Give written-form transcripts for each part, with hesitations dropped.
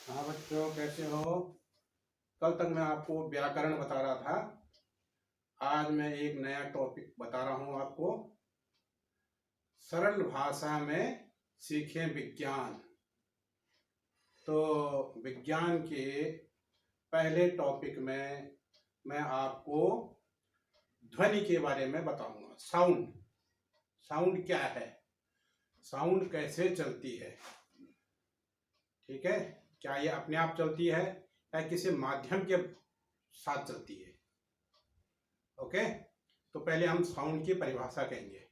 हाँ बच्चों, कैसे हो? कल तक मैं आपको व्याकरण बता रहा था। आज मैं एक नया टॉपिक बता रहा हूँ आपको। सरल भाषा में सीखें विज्ञान। तो विज्ञान के पहले टॉपिक में मैं आपको ध्वनि के बारे में बताऊंगा। साउंड। साउंड क्या है, साउंड कैसे चलती है, ठीक है? क्या ये अपने आप चलती है या किसी माध्यम के साथ चलती है? ओके, तो पहले हम साउंड की परिभाषा कहेंगे।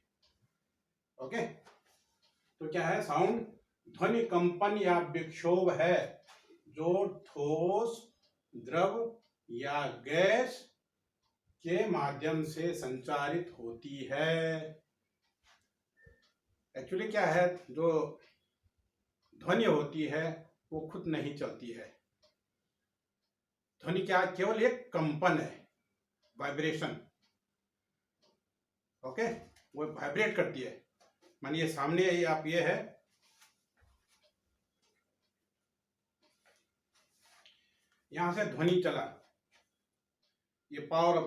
ओके, तो क्या है साउंड? ध्वनि कंपन या विक्षोभ है जो ठोस, द्रव या गैस के माध्यम से संचारित होती है। एक्चुअली क्या है, जो ध्वनि होती है वो खुद नहीं चलती है। ध्वनि क्या, केवल एक कंपन है, वाइब्रेशन। ओके, वो वाइब्रेट करती है। मानिए सामने ही आप ये है, यहां से ध्वनि चला, ये पावर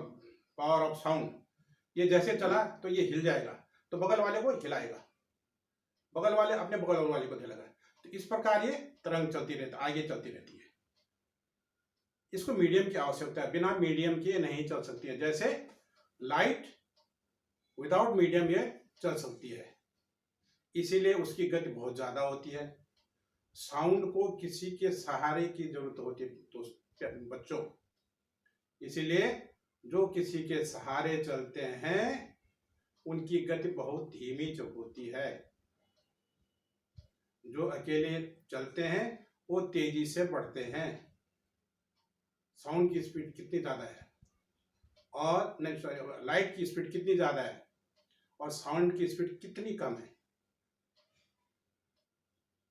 ऑफ साउंड। ये जैसे चला तो ये हिल जाएगा, तो बगल वाले को हिलाएगा, बगल वाले अपने बगल वाले को हिलाएगा। तो इस प्रकार ये तरंग चलती रहती, आगे चलती रहती है। इसको मीडियम की आवश्यकता है, बिना मीडियम के नहीं चल सकती है। जैसे लाइट विदाउट मीडियम ये चल सकती है, इसीलिए उसकी गति बहुत ज्यादा होती है। साउंड को किसी के सहारे की जरूरत होती है दोस्त बच्चों, इसीलिए जो किसी के सहारे चलते हैं उनकी गति बहुत धीमी होती है। जो अकेले चलते हैं वो तेजी से बढ़ते हैं। साउंड की स्पीड कितनी ज्यादा है, और नहीं सॉरी, लाइट की स्पीड कितनी ज्यादा है और साउंड की स्पीड कितनी कम है,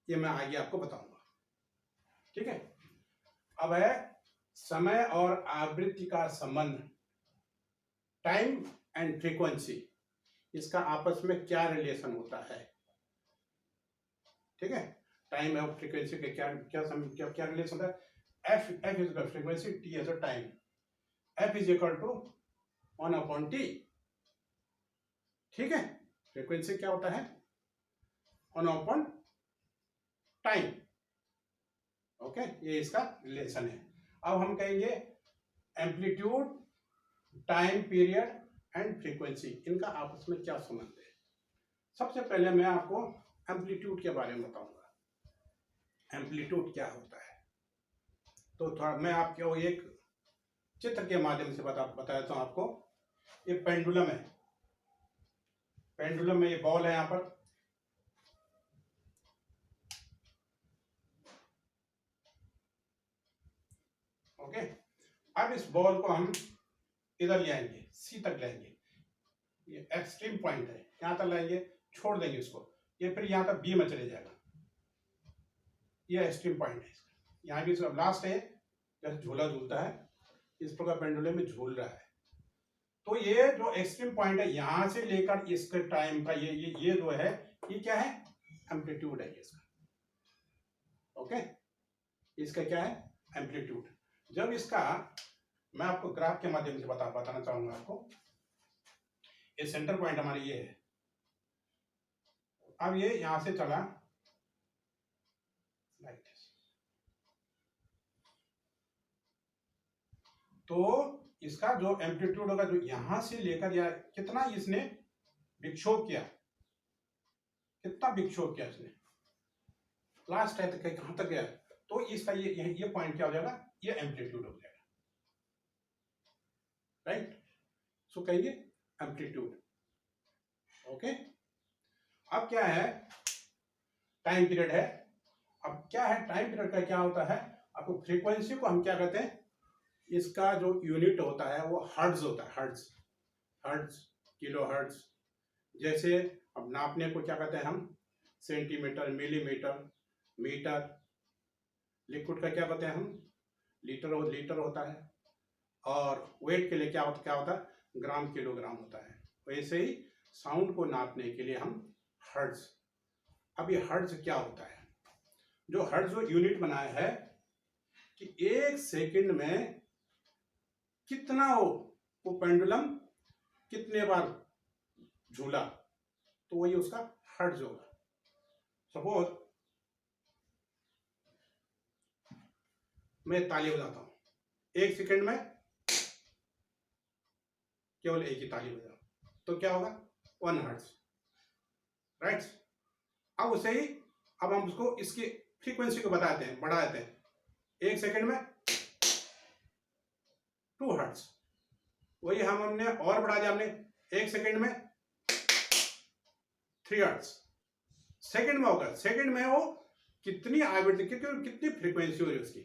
ये मैं आगे आपको बताऊंगा। ठीक है, अब है समय और आवृत्ति का संबंध, टाइम एंड फ्रीक्वेंसी। इसका आपस में क्या रिलेशन होता है? ठीक है, टाइम और फ्रीक्वेंसी के क्या क्या क्या, क्या रिलेशन है? F is the frequency, T is the time. F is equal to 1/t। ठीक है, फ्रीक्वेंसी क्या होता है? 1/टाइम। ओके, ये इसका रिलेशन है। अब हम कहेंगे amplitude, time period and frequency, इनका आपस में क्या संबंध है? सबसे पहले मैं आपको एम्पलीट्यूड के बारे में बताऊंगा। एम्पलीट्यूड क्या होता है, तो थोड़ा मैं आपको एक चित्र के माध्यम से बताता हूं आपको। ये पेंडुलम है, पेंडुलम में ये बॉल है यहाँ पर, ओके। अब इस बॉल को हम इधर ले आएंगे, सी तक लाएंगे, ये एक्सट्रीम पॉइंट है, यहाँ तक लाएंगे, छोड़ देंगे इसको, ये फिर यहाँ तक बी में चले जाएगा। ये एक्सट्रीम पॉइंट है, यहाँ भी लास्ट है, जैसे झूला झूलता है इस प्रकार पेंडुलम में झूल रहा है। तो ये जो एक्सट्रीम पॉइंट है यहां से लेकर इसके टाइम का ये जो है, ये क्या है? एम्पलीट्यूड है इसका। ओके, इसका क्या है? एम्पलीट्यूड। जब इसका मैं आपको ग्राफ के माध्यम से बताना चाहूंगा आपको। ये सेंटर पॉइंट हमारी ये है, अब ये यहां से चला लाइक दिस, तो इसका जो एम्पलीट्यूड होगा, जो यहां से लेकर या कितना इसने विक्षोभ किया, कितना विक्षोभ किया इसने, लास्ट है तक कहां तक गया, तो इसका ये पॉइंट क्या हो जाएगा? ये एम्पलीट्यूड हो जाएगा, राइट? सो कहिए एम्पलीट्यूड। ओके, अब क्या है? टाइम पीरियड है। अब क्या है टाइम पीरियड का, क्या होता है? आपको फ्रीक्वेंसी को हम क्या कहते हैं? इसका जो यूनिट होता है वो हर्ट्ज होता है, हर्ट्ज, हर्ट्ज, किलो हर्ट्ज। जैसे अब नापने को क्या कहते हैं हम? Centimetre, millimetre, metre. लिक्विड का क्या कहते हैं हम? लीटर, लीटर होता है। और वेट के लिए क्या होता है? ग्राम, किलोग्राम होता है। वैसे ही साउंड को नापने के लिए हम हर्ट्ज। अब ये हर्ट्ज क्या होता है? जो हर्ट्ज जो यूनिट बनाया है कि 1 सेकंड में कितना वो पेंडुलम कितने बार झूला, तो वही उसका हर्ट्ज होगा। सपोज मैं ताली बजाता हूं, 1 सेकंड में केवल एक ही ताली बजाओ, तो क्या होगा 1 हर्ट्ज, राइट। अब उसे ही अब हम उसको इसकी फ्रीक्वेंसी को बताते हैं, बढ़ा देते हैं, 1 सेकंड में 2 हर्ट्ज, वही हमने और बढ़ा दिया, हमने 1 सेकंड में 3 हर्ट्ज, सेकंड में होगा, सेकंड में वो कितनी आवृत्ति, कितनी फ्रीक्वेंसी हो रही है उसकी,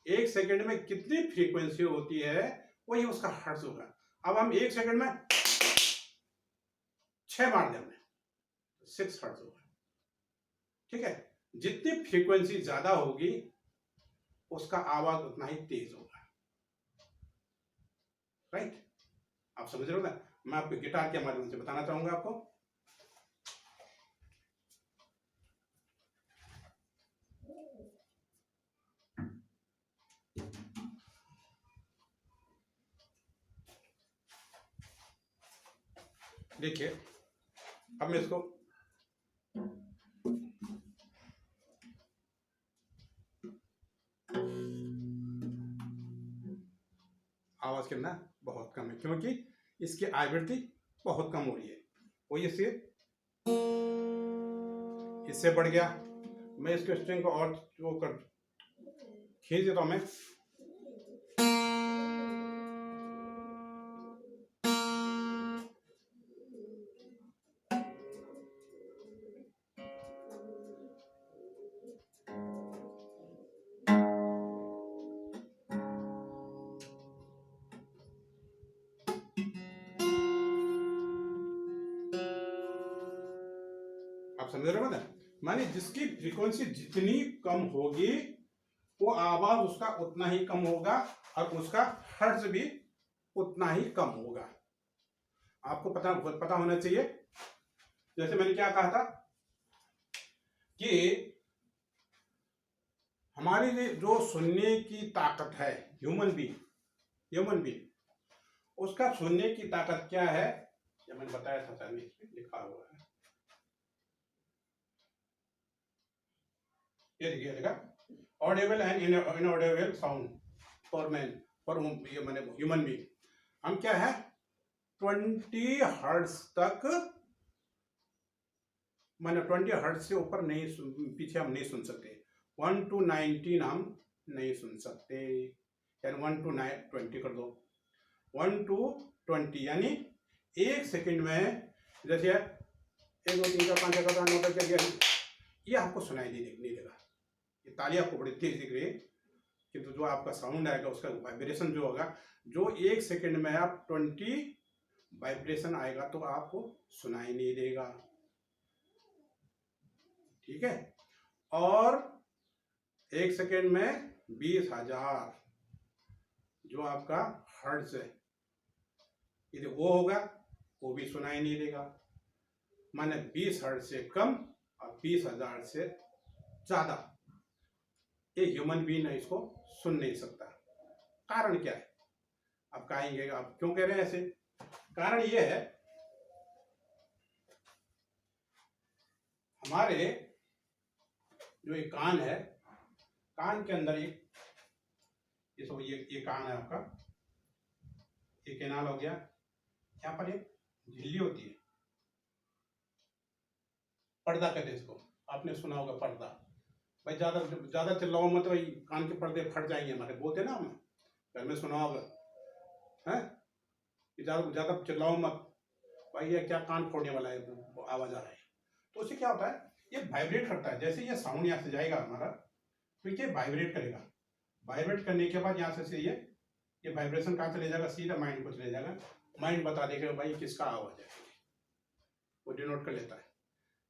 1 सेकंड में कितनी फ्रीक्वेंसी होती है, वही उसका हर्ट्ज होगा। अब हम 1 सेकंड में 6 मार दें हमने, 6 हर्ट्ज होगा, ठीक है। जितनी फ्रीक्वेंसी ज्यादा होगी उसका आवाज उतना ही तेज होगा, राइट। आप समझ रहे हो ना। मैं आपको गिटार के माध्यम से बताना चाहूंगा आपको। देखिए अब मैं इसको आवाज करना बहुत कम है, क्योंकि इसकी आवृत्ति बहुत कम हो रही है, वो इससे बढ़ गया। मैं इसके स्ट्रिंग को और वो कर खींच देता हूं मैं, आप समझ रहे हो ना। माने जिसकी फ्रीक्वेंसी जितनी कम होगी वो आवाज उसका उतना ही कम होगा और उसका हर्ट्ज भी उतना ही कम होगा। आपको पता होना चाहिए। जैसे मैंने क्या कहा था कि हमारी जो सुनने की ताकत है, ह्यूमन बीइंग उसका सुनने की ताकत क्या है, ये मैंने बताया था, लिखा हुआ है, ये देखिए देखा, Audible and inaudible sound for man, for मैंने ह्यूमन बीइंग, हम क्या है 20 हर्ट्ज तक, मैंने 20 हर्ट्ज से ऊपर नहीं पीछे हम नहीं सुन सकते, 1 to 19 हम नहीं सुन सकते, यानी 1 to 20 कर दो, 1 to 20 यानी 1 सेकंड में जैसे 1 2 3 4 5 6 7 8 9 10 11, ये आपको सुनाई नहीं देगा। ये ताली आपको बड़ी तेज दिख रही है, किंतु जो आपका साउंड आएगा उसका वाइब्रेशन जो होगा, जो 1 सेकंड में आप 20 वाइब्रेशन आएगा तो आपको सुनाई नहीं देगा, ठीक है। और 1 सेकंड में 20,000 जो आपका हर्ट्ज है, यदि वो होगा वो भी सुनाई नहीं देगा। माने 20 हर्ट्ज से कम और 20,000 से ज्यादा एक ह्यूमन बीइंग इसको सुन नहीं सकता। कारण क्या है, आप कहेंगे आप क्यों कह रहे हैं ऐसे? कारण ये है, हमारे जो एक कान है, कान के अंदर एक ये कान है आपका, एक कैनाल हो गया, यहाँ पर एक झिल्ली होती है, पर्दा कहते हैं इसको, आपने सुना होगा पर्दा। भाई ज्यादा चिल्लाओ मत, भाई कान के पर्दे फट जाएंगे हमारे, बोलते ना हम घर में, सुना होगा है, ज्यादा चिल्लाओ मत भाई, ये क्या कान फोड़ने वाला है, आवाज आ रहा है। तो उससे क्या होता है, ये वाइब्रेट करता है, जैसे ये साउंड यहाँ से जाएगा हमारा तो ये वाइब्रेट करेगा, वाइब्रेट करने के बाद यहाँ से ये वाइब्रेशन कहाँ चले जाएगा, सीधा माइंड को चले जाएगा, माइंड बता देगा भाई किसका आवाज है, वो डिनोट कर लेता है,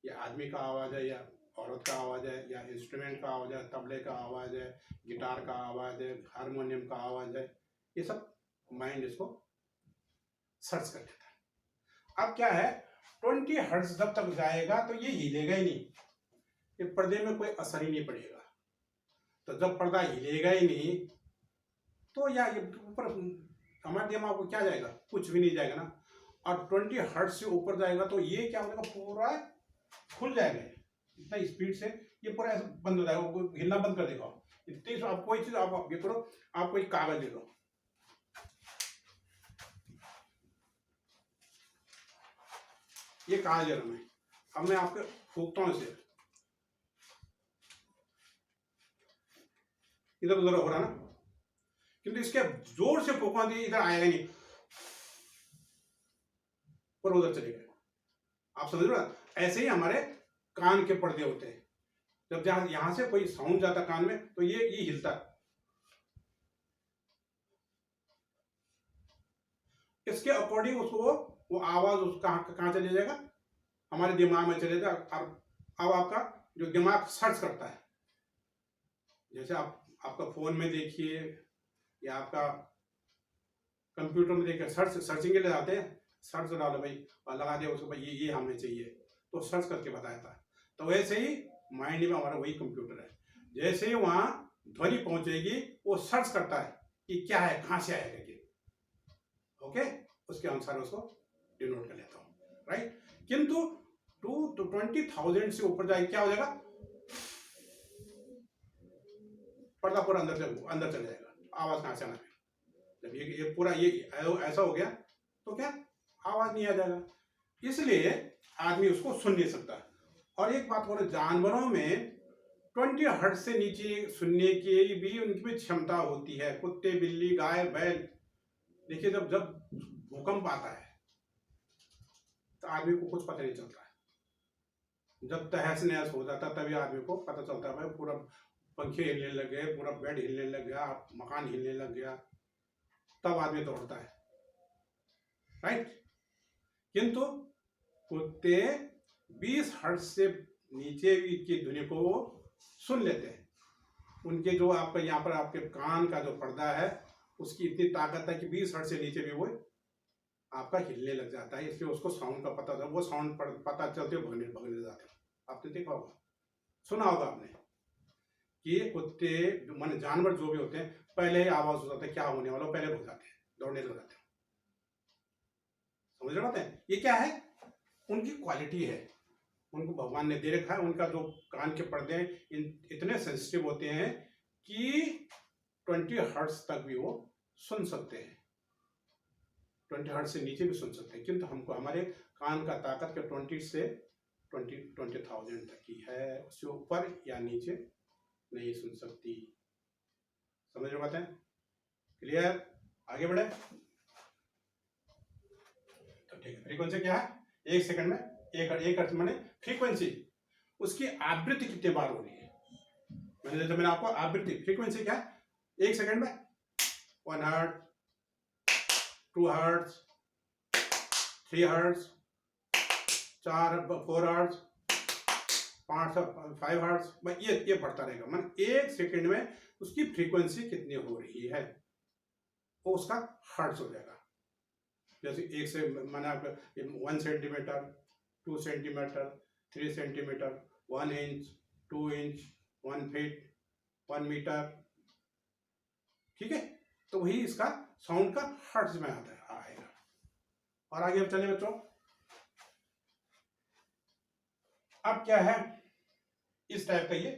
ये आदमी का आवाज है या औरत का आवाज है, या इंस्ट्रूमेंट का आवाज है, तबले का आवाज है, गिटार का आवाज है, हारमोनियम का आवाज है, ये सब माइंड इसको सर्च कर लेता है। अब क्या है, 20 हर्ट्ज जब तक जाएगा तो ये हिलेगा ही नहीं, ये पर्दे में कोई असर ही नहीं पड़ेगा। तो जब पर्दा हिलेगा ही नहीं तो या ये ऊपर हमारे दिमाग को क्या जाएगा, कुछ भी नहीं जाएगा ना। और 20 हर्ट्ज से ऊपर जाएगा तो ये क्या हो जाएगा, पूरा खुल जाएगा इतना स्पीड से, ये पूरा ऐसे बंद हो जाएगा, वो हिलना बंद कर देगा। इतनी आप कोई चीज आप ये करो, आप कोई कागज ले लो, ये कागज है मैं, अब मैं आपको फूकता हूँ इसे, इधर उधर हो रहा ना, किंतु इसके जोर से फूकना दिए इधर आएगा नहीं, पर उधर चलेगा। आप समझ रहे हो? ऐसे ही हमारे कान के पर्दे होते हैं, जब यहां से कोई साउंड जाता कान में तो ये हिलता, इसके अकॉर्डिंग उसको वो आवाज उसका कहां चले जाएगा, हमारे दिमाग में चले जाएगा। अब आपका जो दिमाग सर्च करता है, जैसे आपका फोन में देखिए या आपका कंप्यूटर में देखिए, सर्चिंग के लिए जाते हैं, सर्च डालो भाई और लगा दिया उसको, भाई ये हमें चाहिए तो सर्च करके बताया था। तो वैसे ही माइंड में हमारा वही कंप्यूटर है, जैसे ही वहां ध्वनि पहुंचेगी वो सर्च करता है कि क्या है, कहां से आएगा ये, ओके, उसके अनुसार उसको डिनोट कर लेता हूं, राइट। किंतु 20,000 से ऊपर जाए क्या हो जाएगा, पर्दा पूरा अंदर चले जाएगा, आवाज कहां से आना है। जब ये पूरा ये ऐसा हो गया तो क्या आवाज नहीं आ जाएगा, इसलिए आदमी उसको सुन नहीं सकता। और एक बात बोलो, जानवरों में 20 हर्ट्ज से नीचे सुनने की भी उनकी भी क्षमता होती है, कुत्ते, बिल्ली, गाय, बैल। देखिए जब भूकंप आता है तो आदमी को कुछ पता नहीं चलता है, जब तहस नहस हो जाता तभी आदमी को पता चलता है, भाई पूरा पंखे हिलने लग गए, पूरा बेड हिलने लग गया, मकान हिलने लग गया, तब आदमी दौड़ता है, राइट। किंतु कुत्ते 20 हर्ट्ज से नीचे की ध्वनि को सुन लेते हैं, उनके जो आपका यहाँ पर आपके कान का जो पर्दा है उसकी इतनी ताकत है कि 20 हर्ट्ज से नीचे भी वो आपका हिलने लग जाता है, इसलिए उसको साउंड का पता था, वो साउंड पता चलते भगने भगने जाते हैं। आपने देखा होगा, सुना होगा आपने कि कुत्ते माने जानवर जो भी होते हैं पहले ही आवाज हो जाता है, क्या होने वाला, पहले भग जाते हैं, दौड़ने लग जाते हैं। समझ रहे हैं? ये क्या है, उनकी क्वालिटी है, उनको भगवान ने दे रखा है। उनका जो कान के पर्दे इतने सेंसिटिव होते हैं कि 20 हर्ट्ज तक भी वो सुन सकते हैं, 20 हर्ट्ज से नीचे भी सुन सकते हैं, किंतु हमको हमारे कान का ताकत के 20,000 तक की है, उससे ऊपर या नीचे नहीं सुन सकती। समझ रहे बात है? क्लियर? आगे बढ़े तो ठीक है। फ्रीक्वेंसी क्या है, 1 सेकंड में एक अर्थ माने फ्रीक्वेंसी, उसकी आवृत्ति कितने बार हो रही है। मैंने आपको आवृत्ति फ्रीक्वेंसी क्या है, 1 सेकंड में 1 hertz, 2 hertz, 3 hertz, 4 hertz, 5 hertz, ये बढ़ता रहेगा। मन 1 सेकंड में उसकी फ्रीक्वेंसी कितनी हो रही है वो उसका हर्ट्ज हो जाएगा। जैसे एक से मैंने आपका 1 centimetre, 2 centimetre, 3 centimetre, 1 inch, 2 inch, 1 feet, 1 metre, ठीक है। तो वही इसका साउंड का हर्ट्ज में आएगा। और आगे अब चले बच्चों, अब क्या है, इस टाइप का ये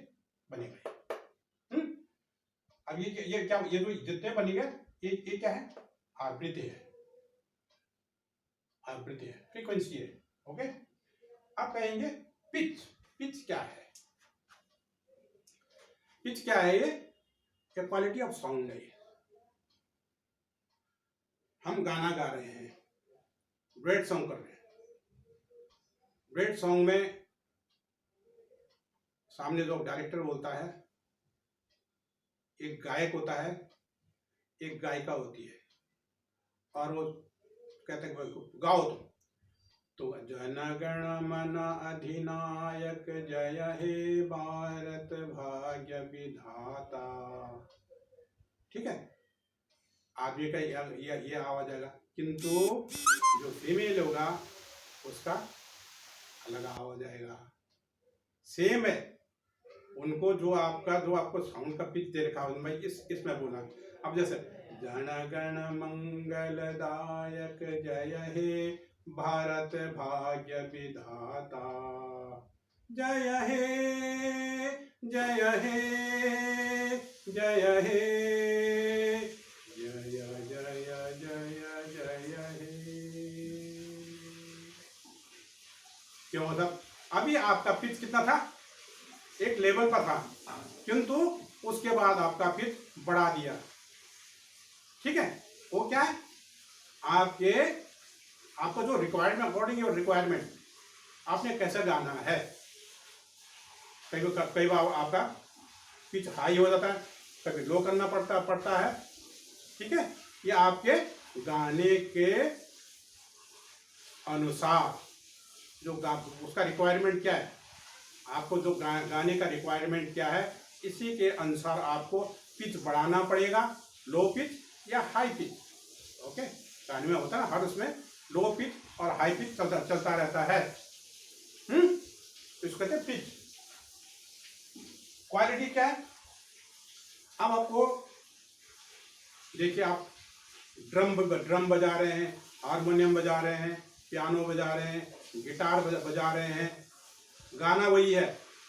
बनेगा। अब ये क्या, ये जो जितने बनेगा ये क्या है, आवृत्ति है, आवृत्ति है, फ्रीक्वेंसी है, ओके। अब कहेंगे पिच। पिच क्या है, पिच क्या है, ये क्वालिटी ऑफ साउंड है। हम गाना गा रहे हैं, डुएट सॉन्ग कर रहे हैं, डुएट सॉन्ग में सामने जो डायरेक्टर बोलता है, एक गायक होता है, एक गायिका होती है, और वो कहते हैं गाओ तो जन गण मन अधिनायक जय हे भारत भाग्य विधाता, ठीक है। आदमी का ये आवाज आएगा, किंतु जो फीमेल होगा उसका अलग आवाज आएगा। सेम है, उनको जो आपको साउंड का पिच दे रखा है, मैं इसमें बोला। अब जैसे जन गण मंगलदायक जय हे भारत भाग्य विधाता, जय हे जय हे जय हे जय जय जय जय हे। क्यों? मतलब अभी आपका पिच कितना था? एक लेवल पर था, किंतु उसके बाद आपका पिच बढ़ा दिया। ठीक है, वो क्या है? आपको जो रिक्वायरमेंट, अकॉर्डिंग योर रिक्वायरमेंट आपने कैसे गाना है। कई बार आपका पिच हाई हो जाता है, कभी लो करना पड़ता है। ठीक है, ये आपके गाने के अनुसार जो उसका रिक्वायरमेंट क्या है, आपको जो गाने का रिक्वायरमेंट क्या है, इसी के अनुसार आपको पिच बढ़ाना पड़ेगा, लो पिच या हाई पिच। ओके, गाने में होता है ना, हर उसमें लो पिच और हाई पिच चलता रहता है। इसको कहते हैं पिच। क्वालिटी क्या है? अब आपको देखिए, आप ड्रम बजा रहे हैं, हारमोनियम बजा रहे हैं, पियानो बजा रहे हैं, गिटार बजा रहे हैं, गाना वही है,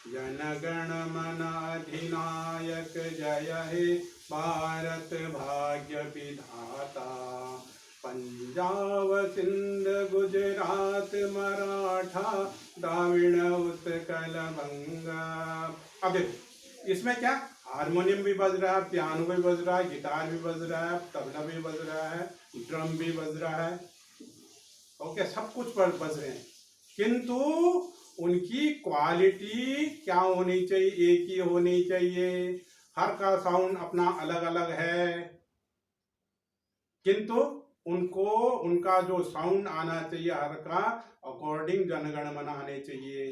जन गण मन अधिनायक जय हे भारत भाग्य विधाता, पंजाब सिंध गुजरात मराठा द्राविड़ उत्कल बंगा। अब देखो इसमें क्या, हारमोनियम भी बज रहा है, पियानो भी बज रहा है, गिटार भी बज रहा है, तबला भी बज रहा है, ड्रम भी बज रहा है। ओके, सब कुछ बज रहे हैं, किंतु उनकी क्वालिटी क्या होनी चाहिए? एक ही होनी चाहिए। हर का साउंड अपना अलग अलग है, किंतु उनका जो साउंड आना चाहिए हर का अकॉर्डिंग जनगण मन आने चाहिए।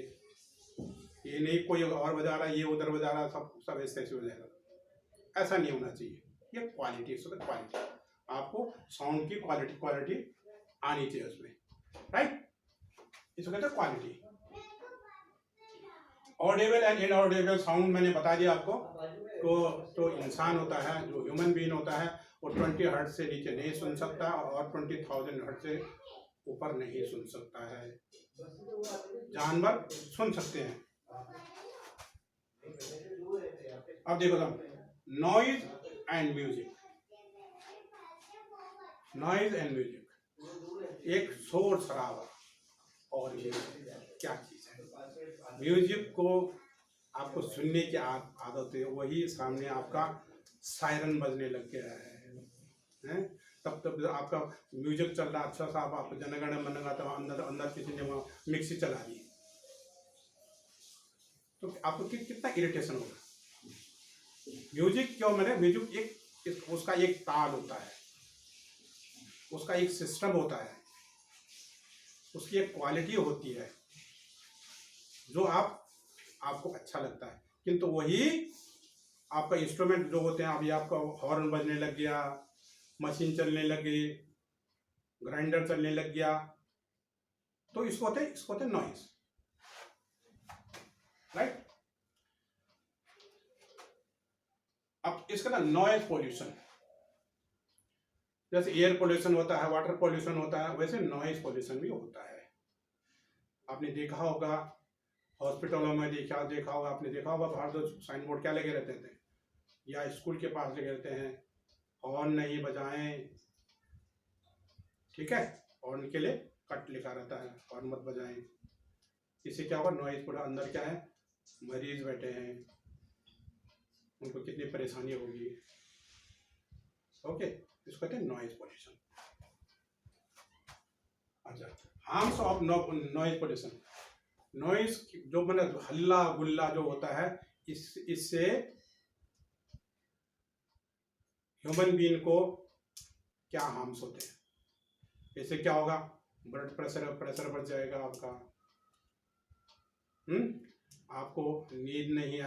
ये नहीं कोई और बजा रहा है, ये उधर बजा रहा, सब ऐसे हो जाएगा, ऐसा नहीं होना चाहिए। ये क्वालिटी, इसको क्वालिटी, आपको साउंड की क्वालिटी आनी चाहिए उसमें, राइट? इसको कहते हैं quality. Audible and inaudible sound मैंने बता दिया आपको। तो इंसान होता है, जो ह्यूमन बीइंग होता है, वो 20 हर्ट्ज से नीचे नहीं सुन सकता और 20,000 हर्ट्ज से ऊपर नहीं सुन सकता है। जानवर सुन सकते हैं। अब देखो noise and music. Noise and music, एक शोर शराबा और म्यूजिक क्या चीज है? म्यूजिक को आपको सुनने की आदत है, वही सामने आपका सायरन बजने लग गया है? तब आपका म्यूजिक चल रहा अच्छा सा, आप जनगण मन गाता, अंदर किसी ने मिक्सी चला दी, तो आपको कितना इरिटेशन होगा। म्यूजिक क्यों? मैंने म्यूजिक उसका एक ताल होता है, उसका एक सिस्टम होता है, उसकी एक क्वालिटी होती है जो आपको अच्छा लगता है। किंतु वही आपका इंस्ट्रूमेंट जो होते हैं, अभी आपका हॉर्न बजने लग गया, मशीन चलने लगी, ग्राइंडर चलने लग गया, तो इसको होते नॉइज, राइट? अब इसका ना नॉइज पोल्यूशन, जैसे एयर पोल्यूशन होता है, वाटर पोल्यूशन होता है, वैसे नॉइज पोल्यूशन भी होता है। आपने देखा होगा हॉस्पिटलों में, देखा होगा आपने, देखा होगा बाहर तो साइन बोर्ड क्या लगे रहते थे, या स्कूल के पास लगे रहते हैं, हॉर्न नहीं बजाएं, ठीक है, हॉर्न के लिए कट लिखा रहता है, हॉर्न मत बजाएं। इससे क्या होगा? नॉइज पूरा अंदर क्या है, मरीज बैठे हैं, उनको कितनी परेशानी होगी। ओके, इसको कहते हैं नॉइज पोल्यूशन। अच्छा, harms of noise pollution. Noise जो मतलब हल्ला गुल्ला जो होता है, इससे ह्यूमन बीइंग को क्या हार्म्स होते हैं? इससे क्या होगा? ब्लड प्रेशर बढ़ जाएगा आपका, आपको नींद नहीं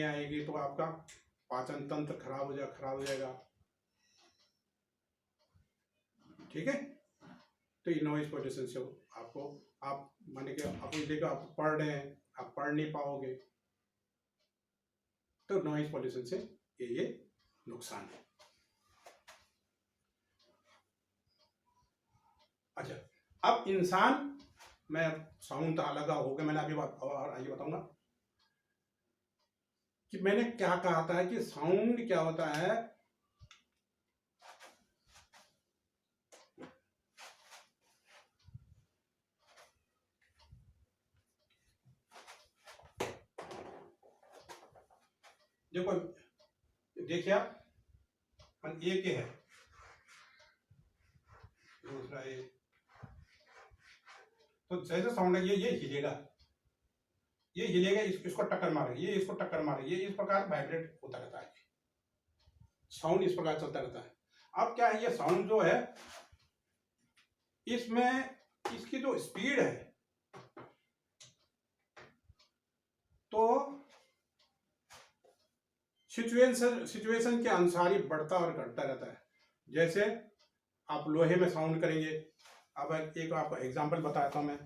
आएगी, तो आपका पाचन तंत्र खराब हो जाएगा, ठीक है? तो ये नॉइज पोल्यूशन से आपको आप माने कि आप देखो आप पढ़ रहे हैं, आप पढ़ नहीं पाओगे। तो नॉइज पॉल्यूशन से ये नुकसान है। अच्छा, अब इंसान में साउंड तो अलग हो गया, मैंने अभी और आगे बताऊंगा कि मैंने क्या कहा था कि साउंड क्या होता है। देखो देखिए आप, एक है, दूसरा ये, तो जैसे साउंड है ये हिलेगा, ये हिलेगा, इसको टक्कर मारे, ये इसको टक्कर मारे, ये इस प्रकार वाइब्रेट होता रहता है, साउंड इस प्रकार चलता रहता है। अब क्या है, ये साउंड जो है इसमें इसकी जो स्पीड है तो सिचुएशन के अनुसार ही बढ़ता और घटता रहता है। जैसे आप लोहे में साउंड करेंगे, अब एक आपको एग्जांपल बताता हूं मैं।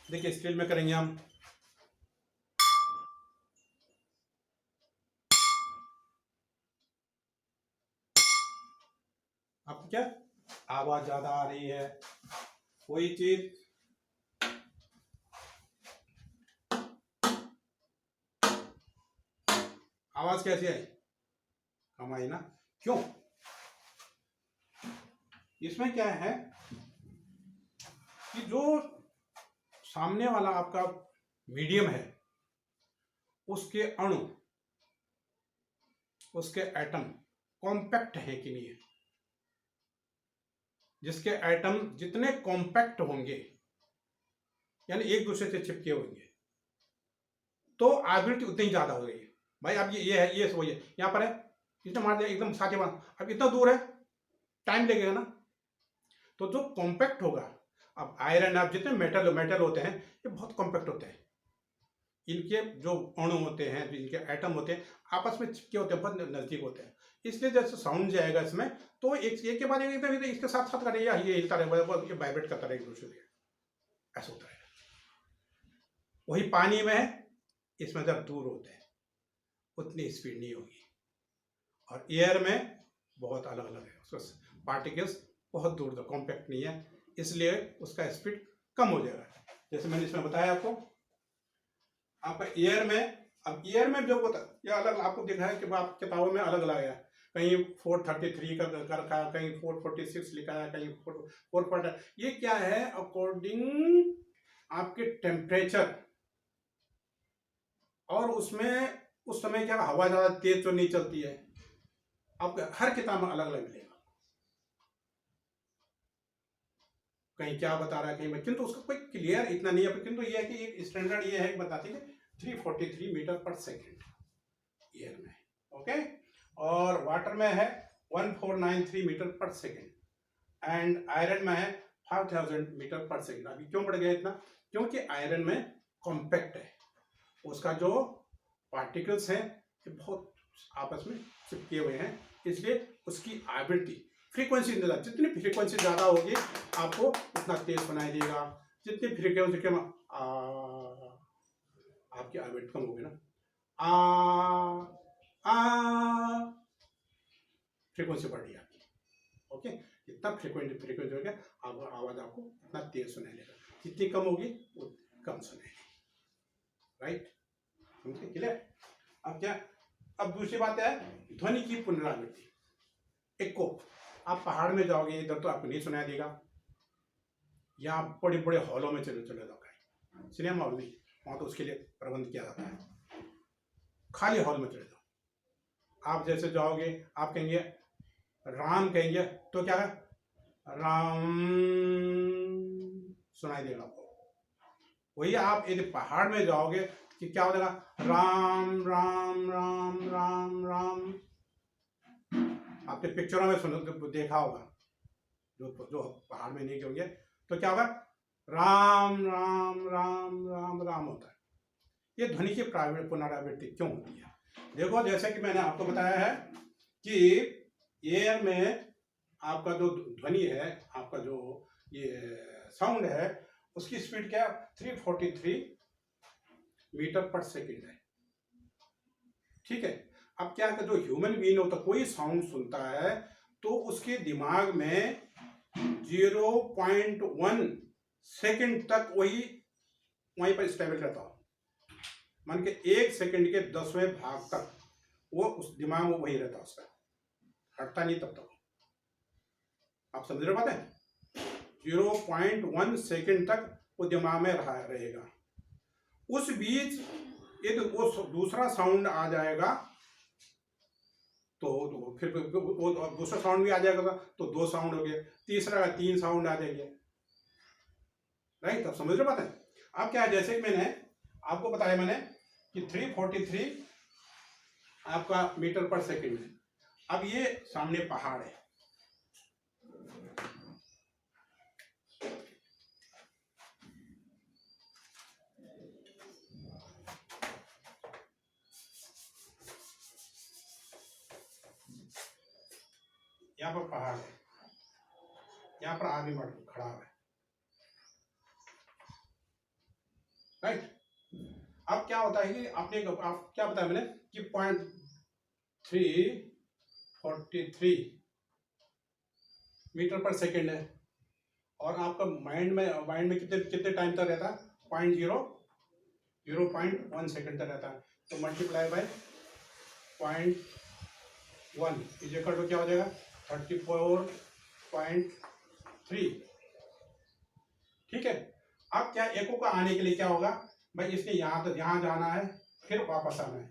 देखिए स्टील में करेंगे हम, आपको क्या आवाज ज्यादा आ रही है, कोई चीज आवाज कैसी आई, कम आई ना, क्यों? इसमें क्या है कि जो सामने वाला आपका मीडियम है उसके अणु, उसके एटम कॉम्पैक्ट है कि नहीं है। जिसके एटम जितने कॉम्पैक्ट होंगे यानी एक दूसरे से चिपके होंगे तो आवृत्ति उतनी ज्यादा हो रही है। भाई अब ये है, ये वही है, यहाँ पर है, इसने मार दिया एकदम साथ, अब इतना दूर है, टाइम लगेगा ना। तो जो कॉम्पैक्ट होगा, अब आयरन, अब जितने मेटल होते हैं ये बहुत कॉम्पैक्ट होते हैं, इनके जो अणु होते हैं, जो इनके एटम होते हैं आपस में चिपके होते हैं, बहुत नजदीक होते हैं। इसलिए जैसे साउंड जाएगा इसमें तो एक के बाद एक एकदम इसके साथ साथ करेगा, ये हिलता रहेगा, ये वाइब्रेट करता रहेगा एक दूसरे से, ऐसा होता है। वही पानी में है, इसमें जब दूर होते हैं उतनी स्पीड नहीं होगी, और एयर में बहुत अलग अलग है, उसका पार्टिकल्स बहुत दूर तक कॉम्पैक्ट नहीं है, इसलिए उसका स्पीड कम हो जाएगा। जैसे मैंने इसमें बताया आपका एयर में, अब एयर में जो होता है ये अलग आपको दिखा है कि आप किताबों में अलग अलग है, कहीं 433 का रखा, कहीं 446 लिखा है, कहीं 440। ये क्या है, अकॉर्डिंग आपके टेम्परेचर, और उसमें उस समय क्या हवा ज्यादा तेज तो नहीं चलती है, आपको हर किताब में अलग अलग मिलेगा, कहीं क्या बता रहा है कहीं में, किंतु उसका कोई क्लियर इतना नहीं है, किंतु ये है कि एक स्टैंडर्ड ये है बताती है 343 मीटर पर सेकेंड एयर में, ओके। और वाटर में है 1493 मीटर पर सेकेंड, एंड आयरन में है 5000 मीटर पर सेकेंड। अभी क्यों बढ़ गया इतना, क्योंकि आयरन में कॉम्पैक्ट है, उसका जो पार्टिकल्स हैं ये बहुत आपस में चिपके हुए हैं, इसलिए उसकी आवृत्ति फ्रीक्वेंसी जितनी फ्रीक्वेंसी ज्यादा होगी आपको उतना तेज सुनाई देगा, जितनी फ्रीक्वेंसी कम आपकी आवृत्ति कम होगी ना, फ्रीक्वेंसी बढ़ रही है आपकी, ओके। जितना फ्रीक्वेंसी हो गया आवाज आपको उतना तेज सुनाई देगा, जितनी कम होगी वो कम सुनाई देगी, राइट, समझे, क्लियर। अब क्या, अब दूसरी बात है ध्वनि की पुनरावृत्ति। एक को आप पहाड़ में जाओगे इधर तो आपको नहीं सुनाई देगा, या आप बड़े बड़े हॉलों में चले जाओगे, सिनेमा हॉल नहीं, वहां तो उसके लिए प्रबंध किया जाता है, खाली हॉल में चले जाओ। आप जैसे जाओगे, आप कहेंगे राम, कहेंगे तो क्या है, राम सुनाई देगा आपको। वही आप यदि पहाड़ में जाओगे कि क्या हो जाएगा, राम राम राम राम राम। आपने पिक्चरों में सुना देखा होगा, जो पहाड़ में नहीं होंगे तो क्या होगा, राम राम राम राम राम होता है। ये ध्वनि की पुनरावृत्ति क्यों होती है? देखो, जैसे कि मैंने आपको बताया है कि एयर में आपका जो ध्वनि है, आपका जो ये साउंड है, उसकी स्पीड क्या 343 मीटर पर सेकेंड है। ठीक है। अब क्या है, जो ह्यूमन बीइंग होता, कोई साउंड सुनता है तो उसके दिमाग में 0.1 सेकेंड तक वहीं पर स्टेबल रहता हो। मान के 1 सेकेंड के 10वें भाग तक वो उस दिमाग में वही रहता, उसका हटता नहीं तब तक। आप समझ रहे बात है? 0.1 सेकेंड तक वो दिमाग में रहेगा। उस बीच यदि वो दूसरा साउंड आ जाएगा तो फिर वो दूसरा साउंड भी आ जाएगा तो 2 साउंड हो गए, तीसरा का 3 साउंड आ जाएंगे। राइट? अब समझ रहे बात है? अब क्या है, जैसे कि मैंने आपको बताया मैंने कि 343 आपका मीटर पर सेकेंड है। अब ये सामने पहाड़ है, यहाँ पर पहाड़ है, यहाँ पर आदमी खड़ा है। राइट? अब क्या होता है कि आप क्या बताया मैंने कि 343 मीटर पर सेकेंड है, और आपका माइंड में कितने टाइम तक रहता है? 0.1 सेकेंड तक रहता है। तो multiply by 0.1 is equal to क्या हो जाएगा? 34.3। ठीक है। अब क्या एको का आने के लिए क्या होगा भाई, इसने यहाँ जाना है, फिर वापस आना है,